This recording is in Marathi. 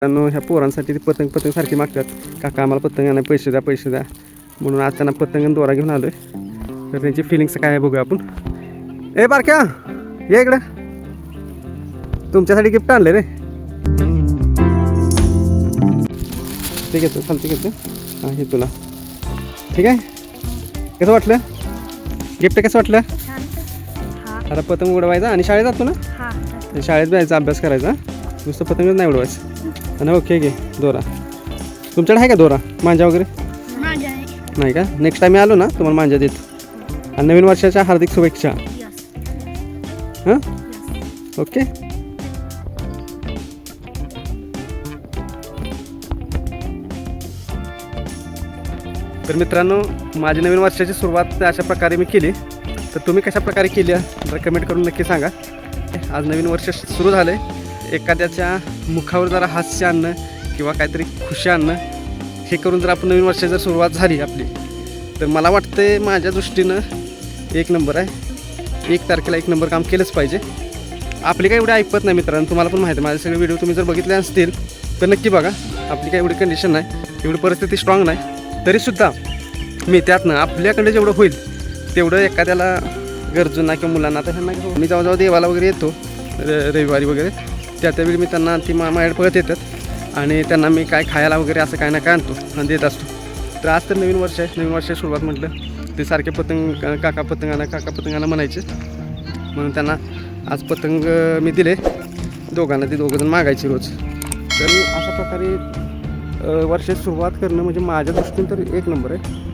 कारण ह्या पोरांसाठी ती पतंग सारखी मागतात, काका आम्हाला पतंग आणा, पैसे द्या म्हणून आज त्यांना पतंग आणि दोरा घेऊन आलोय. तर त्यांची फिलिंग्स काय आहे बघूया आपण. ए बारक्या ये इकडं, तुमच्यासाठी गिफ्ट आणले रे. ठीक आहे चालते घेतो. हां हे तुला ठीक आहे. कसं वाटलं गिफ्ट, कसं वाटलं? आता पतंग उडवायचा आणि शाळेत जातो ना, शाळेत जायचा अभ्यास करायचा, नुसतं पतंगच नाही उडवायचं. आणि ओके घे दोरा. तुमच्याकडे आहे का दोरा मांजा वगैरे? नाही का? नेक्स्ट टाइम आलो ना तुम्हाला मांजा देतो. आणि नवीन वर्षाच्या हार्दिक शुभेच्छा. हां ओके. तर मित्रांनो, माझी नवीन वर्षाची सुरुवात अशा प्रकारे मी केली. तर तुम्ही कशा प्रकारे केली जरा कमेंट करून नक्की सांगा. आज नवीन वर्ष सुरू झालं आहे. एखाद्याच्या मुखावर जरा हास्य आणणं किंवा काहीतरी खुशी आणणं, हे करून जर आपण नवीन वर्षाची जर सुरुवात झाली आपली, तर मला वाटतं माझ्या दृष्टीनं एक नंबर आहे. 1 तारखेला 1 नंबर काम केलंच पाहिजे. आपली काही एवढी ऐपत नाही मित्रांनो, तुम्हाला पण माहिती आहे. माझे सगळे व्हिडिओ तुम्ही जर बघितले असतील तर नक्की बघा. आपली काही एवढी कंडिशन नाही, एवढी परिस्थिती स्ट्रॉंग नाही, तरीसुद्धा मी त्यातनं आपल्याकडे जेवढं होईल तेवढं एखाद्याला गरजूंना किंवा मुलांना, आता ह्यांना मी जेव्हा देवाला वगैरे येतो रविवारी वगैरे, त्यावेळी मी त्यांना ती माझ्याकडे पळत येतात आणि त्यांना मी काय खायला वगैरे असं काय ना काय आणतो आणि देत असतो. तर आज तर नवीन वर्ष आहे, नवीन वर्षाची सुरुवात म्हटलं ते सारखे काका पतंगाला म्हणायचे, म्हणून त्यांना आज पतंग मी दिले दोघांना. ते दोघंजण मागायचे रोज. तर अशा प्रकारे वर्षाची सुरुवात करणं म्हणजे माझ्या दृष्टीने तर 1 नंबर आहे.